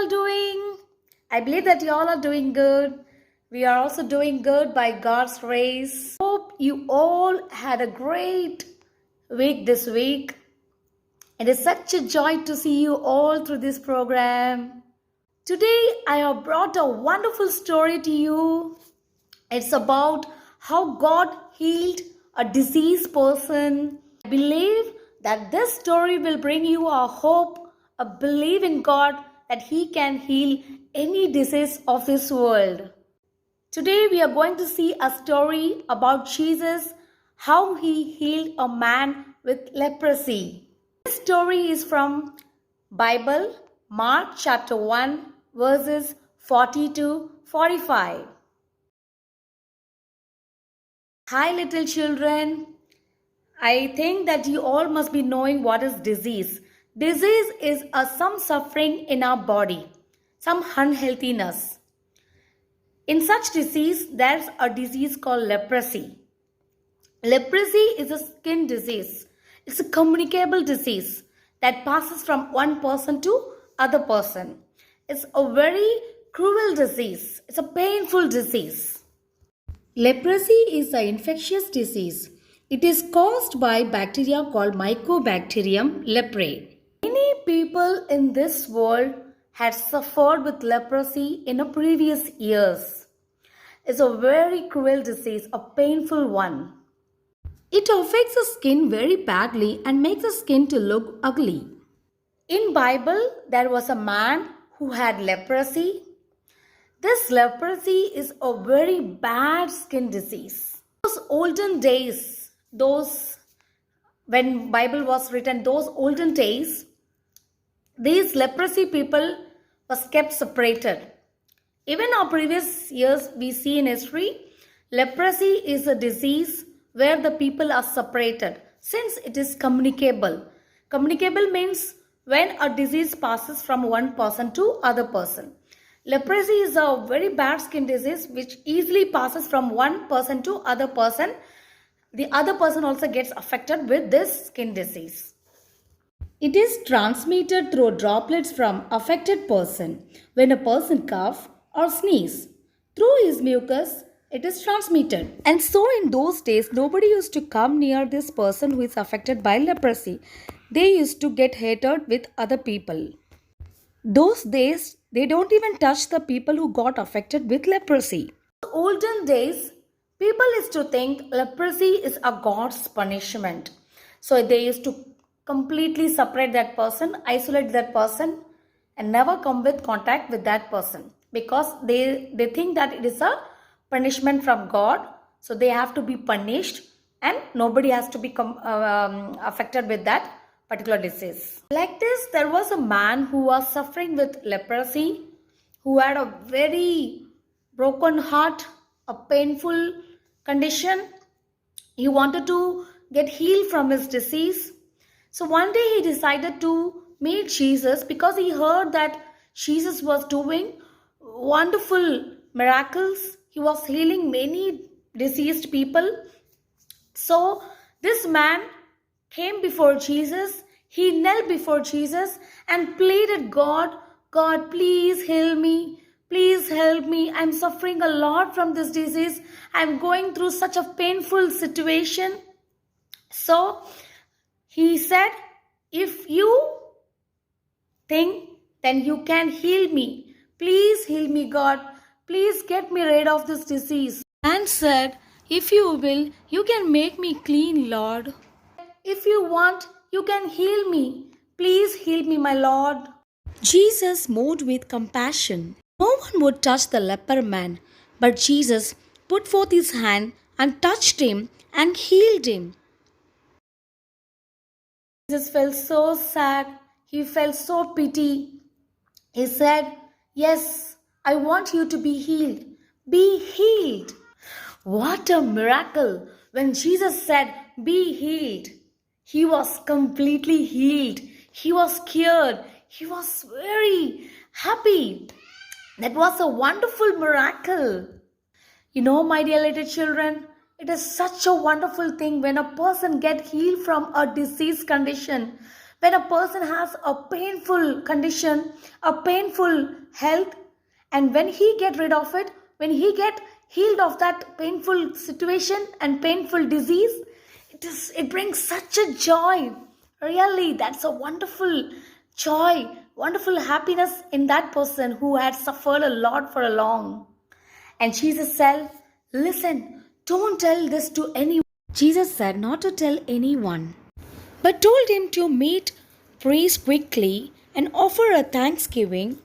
all doing? I believe that you all are doing good. We are also doing good by God's grace. Hope you all had a great week this week. It is such a joy to see you all through this program. Today, I have brought a wonderful story to you. It's about how God healed a diseased person. I believe that this story will bring you a hope, a belief in God that He can heal any disease of this world. Today we are going to see a story about Jesus, how He healed a man with leprosy. This story is from Bible, Mark chapter 1, verses 40 to 45. Hi, little children. I think that you all must be knowing what is disease. Disease is some suffering in our body, some unhealthiness. In such disease, there's a disease called leprosy. Leprosy is a skin disease. It's a communicable disease that passes from one person to other person. It's a very cruel disease. It's a painful disease. Leprosy is an infectious disease. It is caused by bacteria called Mycobacterium leprae. Many people in this world had suffered with leprosy in the previous years. It's a very cruel disease, a painful one. It affects the skin very badly and makes the skin to look ugly. In Bible, there was a man who had leprosy. This leprosy is a very bad skin disease. Those olden days, when Bible was written, those olden days, these leprosy people was kept separated. Even our previous years we see in history, leprosy is a disease where the people are separated since it is communicable. Communicable means when a disease passes from one person to other person. Leprosy is a very bad skin disease which easily passes from one person to other person. The other person also gets affected with this skin disease. It is transmitted through droplets from affected person. When a person cough or sneeze, through his mucus, it is transmitted. And so in those days, nobody used to come near this person who is affected by leprosy. They used to get hated with other people. Those days, they don't even touch the people who got affected with leprosy. In olden days, people used to think leprosy is a God's punishment. So they used to completely separate that person, isolate that person, and never come with contact with that person because they think that it is a punishment from God. So they have to be punished and nobody has to be affected with that particular disease. Like this, there was a man who was suffering with leprosy, who had a very broken heart, a painful condition. He wanted to get healed from his disease. So one day he decided to meet Jesus because he heard that Jesus was doing wonderful miracles. He was healing many diseased people. So this man came before Jesus. He knelt before Jesus and pleaded, God, please heal me. Please help me. I'm suffering a lot from this disease. I'm going through such a painful situation. So he said, if you think, then you can heal me. Please heal me, God. Please get me rid of this disease. And said, if you will, you can make me clean, Lord. If you want, you can heal me. Please heal me, my Lord. Jesus moved with compassion. No one would touch the leper man, but Jesus put forth his hand and touched him and healed him. Jesus felt so sad. He felt so pity. He said, yes, I want you to be healed. Be healed. What a miracle. When Jesus said, be healed, he was completely healed. He was cured. He was very happy. That was a wonderful miracle. You know, my dear little children, it is such a wonderful thing when a person gets healed from a disease condition. When a person has a painful condition, a painful health, and when he get rid of it, when he get healed of that painful situation and painful disease, it brings such a joy. Really, that's a wonderful joy, wonderful happiness in that person who had suffered a lot for a long. And Jesus said, listen, don't tell this to anyone. Jesus said not to tell anyone, but told him to meet priests quickly and offer a thanksgiving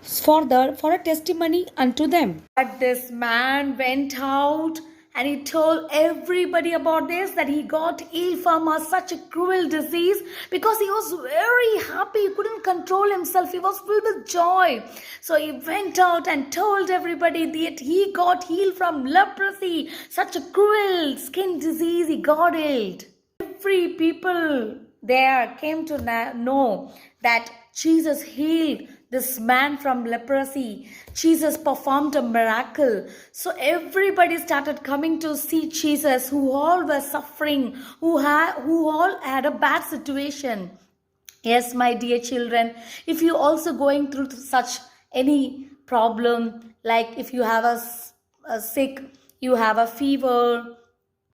for a testimony unto them. But this man went out and he told everybody about this, that he got ill from such a cruel disease, because he was very happy. He couldn't control himself. He was filled with joy. So he went out and told everybody that he got healed from leprosy, such a cruel skin disease. He got healed. Every people there came to know that Jesus healed this man from leprosy. Jesus performed a miracle. So everybody started coming to see Jesus, who all were suffering, who all had a bad situation. Yes, my dear children, if you also going through such any problem, like if you have a sick, you have a fever,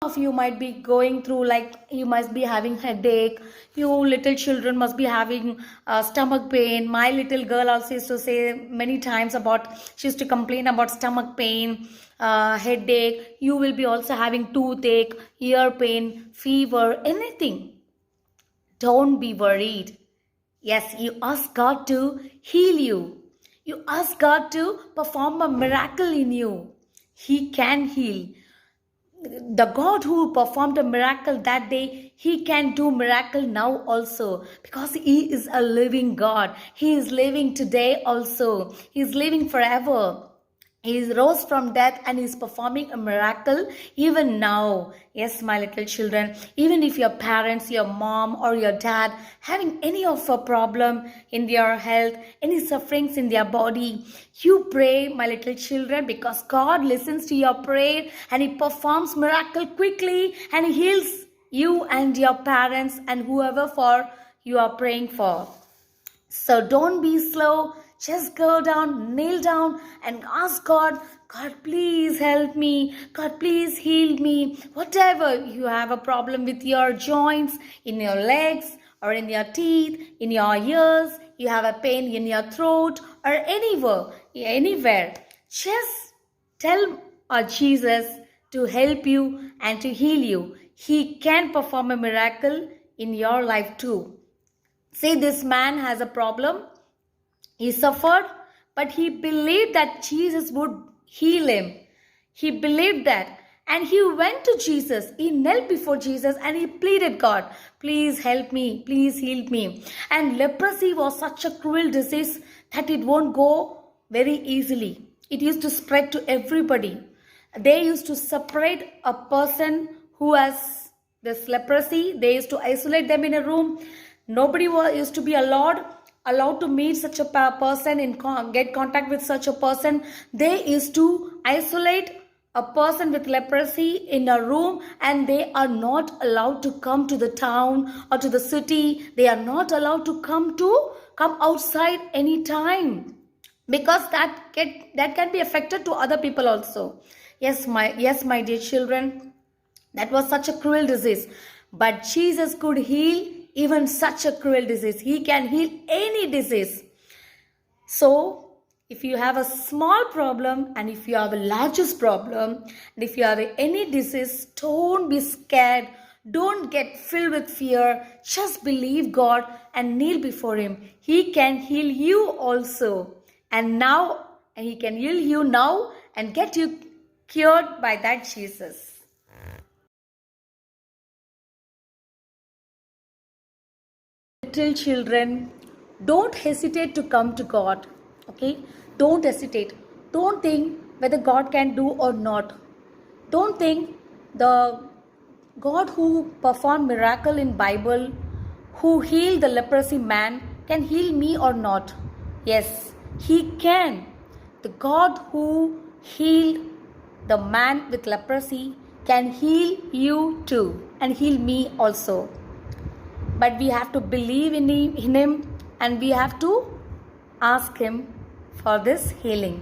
of you might be going through, like you must be having headache, you little children must be having stomach pain. My little girl also used to say many times about, she used to complain about stomach pain, headache. You will be also having toothache, ear pain, fever, anything. Don't be worried. Yes, you ask God to heal you. You ask God to perform a miracle in you. He can heal. The God who performed a miracle that day, he can do miracle now also, because he is a living God. He is living today also. He is living forever. He rose from death and is performing a miracle even now. Yes, my little children, even if your parents, your mom or your dad having any of a problem in their health, any sufferings in their body, you pray, my little children, because God listens to your prayer and he performs miracle quickly and he heals you and your parents and whoever for you are praying for. So don't be slow. Just go down, kneel down and ask God, God, please help me. God, please heal me. Whatever you have a problem with your joints, in your legs or in your teeth, in your ears, you have a pain in your throat or anywhere. Just tell Jesus to help you and to heal you. He can perform a miracle in your life too. See, this man has a problem. He suffered, but he believed that Jesus would heal him. He believed that. And he went to Jesus. He knelt before Jesus and he pleaded, God, please help me. Please heal me. And leprosy was such a cruel disease that it won't go very easily. It used to spread to everybody. They used to separate a person who has this leprosy. They used to isolate them in a room. Nobody used to be allowed to meet such a person and get contact with such a person. They used to isolate a person with leprosy in a room, and they are not allowed to come to the town or to the city. They are not allowed to come outside anytime, because that can be affected to other people also. Yes, my dear children, that was such a cruel disease, but Jesus could heal even such a cruel disease. He can heal any disease. So if you have a small problem and if you have a largest problem and if you have any disease, don't be scared. Don't get filled with fear. Just believe God and kneel before him. He can heal you also. And now he can heal you now and get you cured by that Jesus. Little children, don't hesitate to come to God. Okay? Don't hesitate. Don't think whether God can do or not. Don't think the God who performed miracle in Bible, who healed the leprosy man, can heal me or not. Yes, he can. The God who healed the man with leprosy can heal you too and heal me also. but we have to believe in him, and we have to ask him for this healing.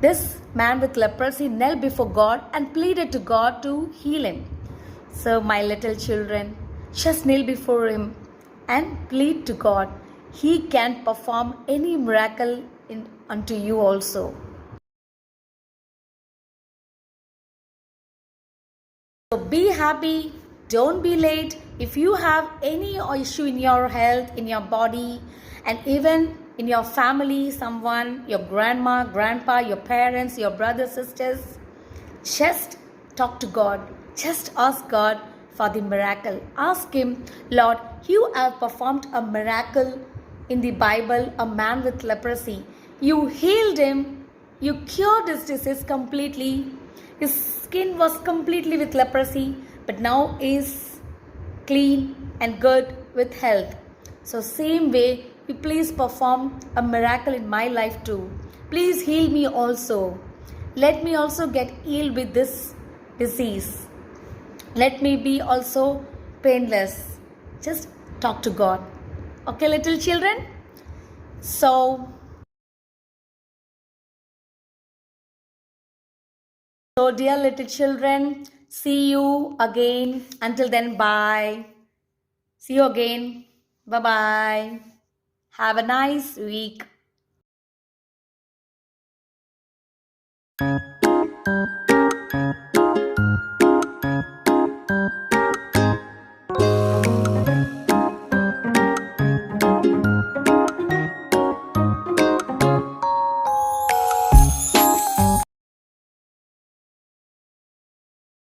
This man with leprosy knelt before God and pleaded to God to heal him. So, my little children, just kneel before him and plead to God. He can perform any miracle unto you also. So be happy, don't be late. If you have any issue in your health, in your body, and even in your family, someone, your grandma, grandpa, your parents, your brothers, sisters, just talk to God. Just ask God for the miracle. Ask Him, Lord, you have performed a miracle in the Bible, a man with leprosy. You healed him, you cured his disease completely. His skin was completely with leprosy, but now is clean and good with health. So, same way, you please perform a miracle in my life too. Please heal me also. Let me also get healed with this disease. Let me be also painless. Just talk to God. Okay, little children? So, dear little children, see you again. Until then, bye. See you again. Bye bye. Have a nice week.